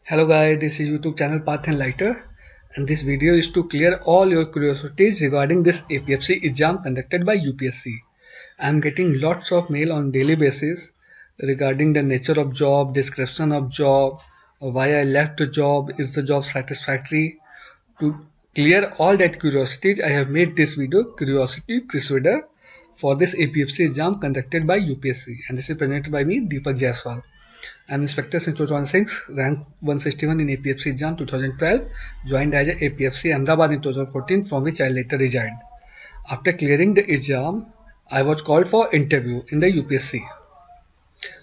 Hello guys, this is YouTube channel Path and Lighter, and this video is to clear all your curiosities regarding this APFC exam conducted by UPSC. I am getting lots of mail on daily basis regarding the nature of job, description of job, why I left the job, is the job satisfactory. To clear all that curiosities, I have made this video Curiosity Crusader for this APFC exam conducted by UPSC, and this is presented by me, Deepak Jaiswal. I'm Inspector since 2006, rank 161 in APFC exam 2012, joined as a APFC Ahmedabad in 2014, from which I later resigned. After clearing the exam, I was called for interview in the UPSC.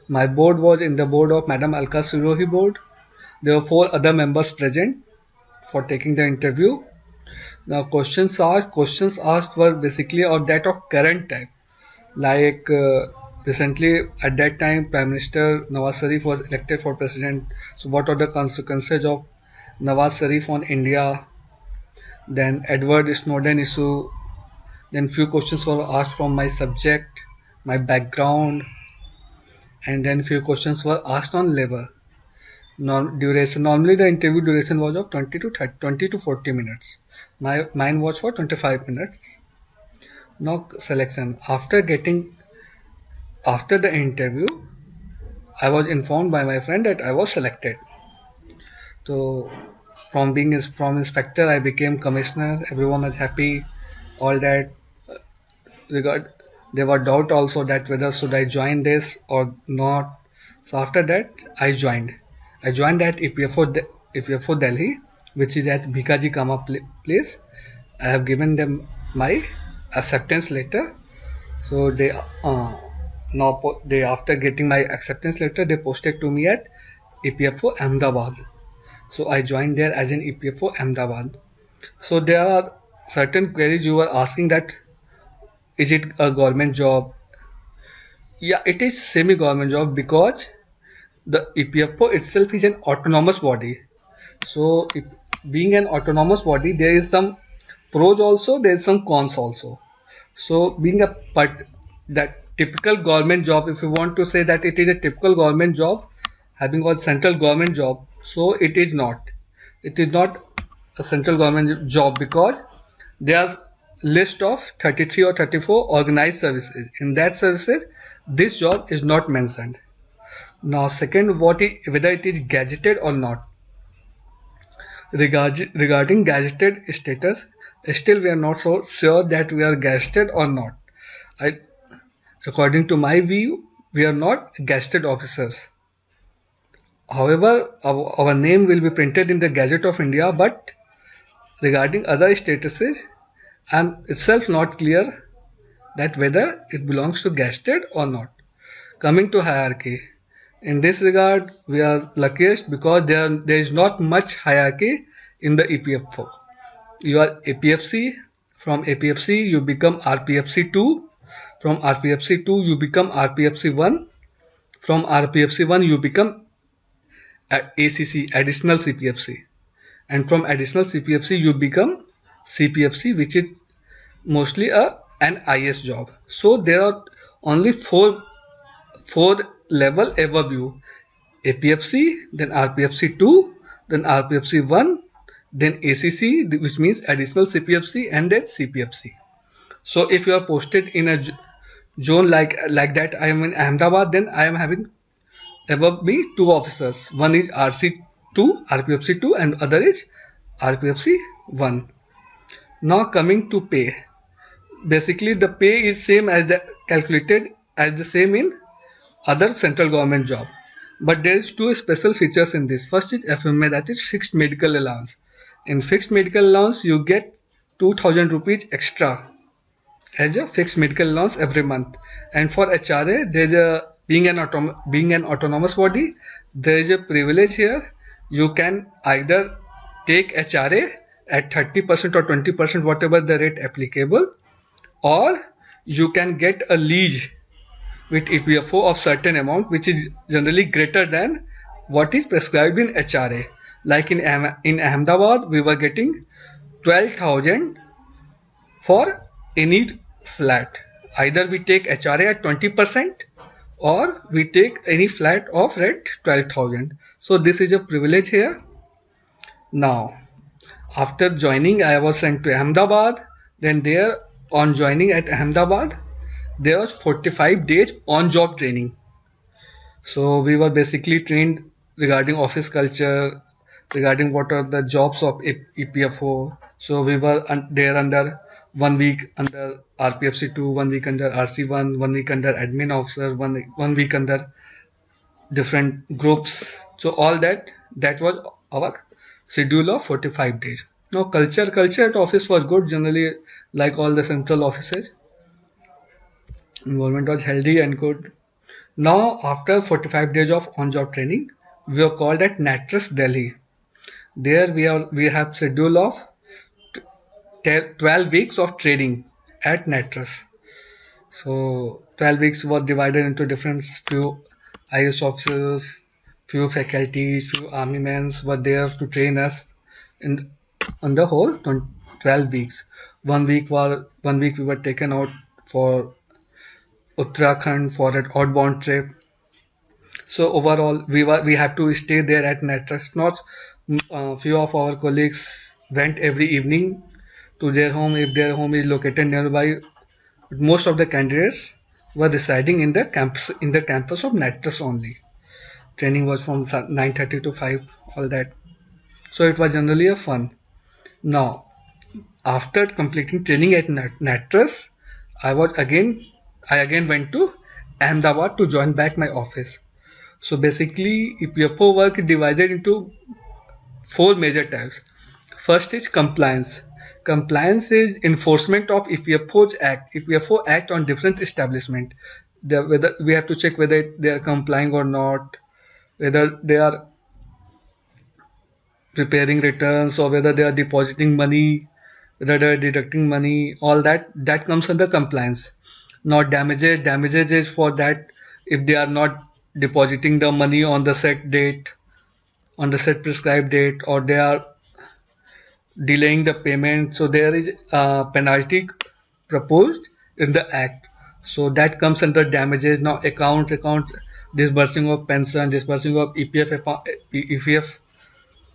My board was in the board of Madam Alka Surohi board. There were 4 other members present for taking the interview. Now questions asked were basically of that of current type, like recently at that time Prime Minister Nawaz Sharif was elected for president. So what are the consequences of Nawaz Sharif on India? Then Edward Snowden issue. Then few questions were asked from my subject, my background, and then few questions were asked on labor. Duration, normally the interview duration was of 20 to 40 minutes. Mine was for 25 minutes. Now selection. After the interview, I was informed by my friend that I was selected. So from inspector, I became commissioner. Everyone was happy. All that. Regard there were doubt also that whether should I join this or not. So after that, I joined. I joined at APFO Delhi, which is at Bhikaji Kama place. I have given them my acceptance letter. So they after getting my acceptance letter, they posted to me at APFO Ahmedabad. So I joined there as an APFO Ahmedabad. So there are certain queries you were asking, that is it a government job? Yeah, it is semi-government job because the EPFO itself is an autonomous body. So being an autonomous body, there is some pros also, there is some cons also. So being that typical government job, if you want to say that it is a typical government job, having a central government job, so it is not. It is not a central government job because there's list of 33 or 34 organized services. In that services, this job is not mentioned. Now second, whether it is gazetted or not. Regarding gazetted status, still we are not so sure that we are gazetted or not. According to my view, we are not gazetted officers. However, our name will be printed in the Gazette of India, but regarding other statuses, I am itself not clear that whether it belongs to gazetted or not. Coming to hierarchy, in this regard, we are luckiest because there is not much hierarchy in the EPFO. You are APFC, from APFC you become RPFC 2, from RPFC 2 you become RPFC 1, from RPFC 1 you become ACC, additional CPFC, and from additional CPFC you become CPFC, which is mostly an IS job. So there are only four level above you: APFC, then RPFC 2, then RPFC 1, then ACC, which means additional CPFC, and then CPFC. So if you are posted in a zone like that, I am in Ahmedabad, then I am having above me 2 officers. One is RPFC 2 and other is RPFC 1. Now coming to pay. Basically the pay is same as calculated as the same in other central government job. But there is 2 special features in this. First is FMA, that is fixed medical allowance. In fixed medical allowance you get 2000 rupees extra as a fixed medical allowance every month. And for HRA, there is being an autonomous body, there is a privilege here. You can either take HRA at 30% or 20%, whatever the rate applicable, or you can get a leave with EPFO of certain amount, which is generally greater than what is prescribed in HRA. Like in Ahmedabad, we were getting 12,000 for any flat. Either we take HRA at 20% or we take any flat of rate 12,000. So this is a privilege here. Now, after joining, I was sent to Ahmedabad. Then there, on joining at Ahmedabad, there was 45 days on-job training. So we were basically trained regarding office culture, regarding what are the jobs of EPFO. So we were there under 1 week under RPFC 2, 1 week under RC1, 1 week under admin officer, one week under different groups. So all that was our schedule of 45 days. Now culture at office was good. Generally, like all the central offices, environment was healthy and good. Now, after 45 days of on-job training, we are called at Natras Delhi. There we have schedule of 12 weeks of training at Natras. So 12 weeks were divided into different few IS officers, few faculties, few army men were there to train us in on the whole 12 weeks. 1 week we were taken out for Uttarakhand for an outbound trip. So overall, we have to stay there at Natras. Not few of our colleagues went every evening to their home if their home is located nearby. Most of the candidates were residing in the campus of Natras only. Training was from 9:30 to 5, all that. So it was generally a fun. Now, after completing training at Natras, I again went to Ahmedabad to join back my office. So basically, EPFO work is divided into four major types. First is compliance. Compliance is enforcement of EPFO's Act. EPFO Act on different establishment. Whether we have to check whether they are complying or not, whether they are preparing returns or whether they are depositing money, whether they are deducting money. All that comes under compliance. Not damages is for that if they are not depositing the money on the set date, on the set prescribed date, or they are delaying the payment. So there is a penalty proposed in the act. So that comes under damages. Now account disbursing of pension, disbursing of EPF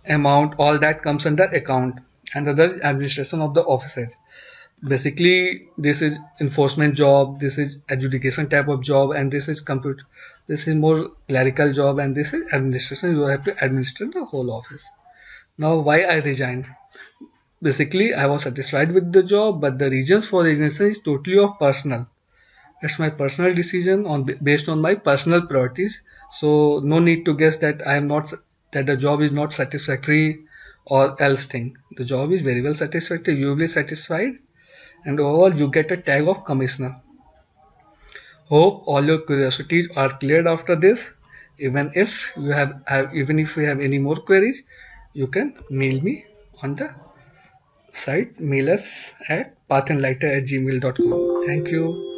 amount, all that comes under account, and other administration of the offices. Basically, this is enforcement job, this is adjudication type of job, and this is compute. This is more clerical job, and this is administration. You have to administer the whole office. Now, why I resigned? Basically, I was satisfied with the job, but the reasons for resignation is totally of personal. It's my personal decision based on my personal priorities. So no need to guess that I am not that the job is not satisfactory or else thing. The job is very well satisfactory. You will be satisfied, and overall you get a tag of commissioner. Hope all your curiosities are cleared after this. Even if you have any more queries, you can mail me on the site. Mail us at pathandlighter@gmail.com. Thank you.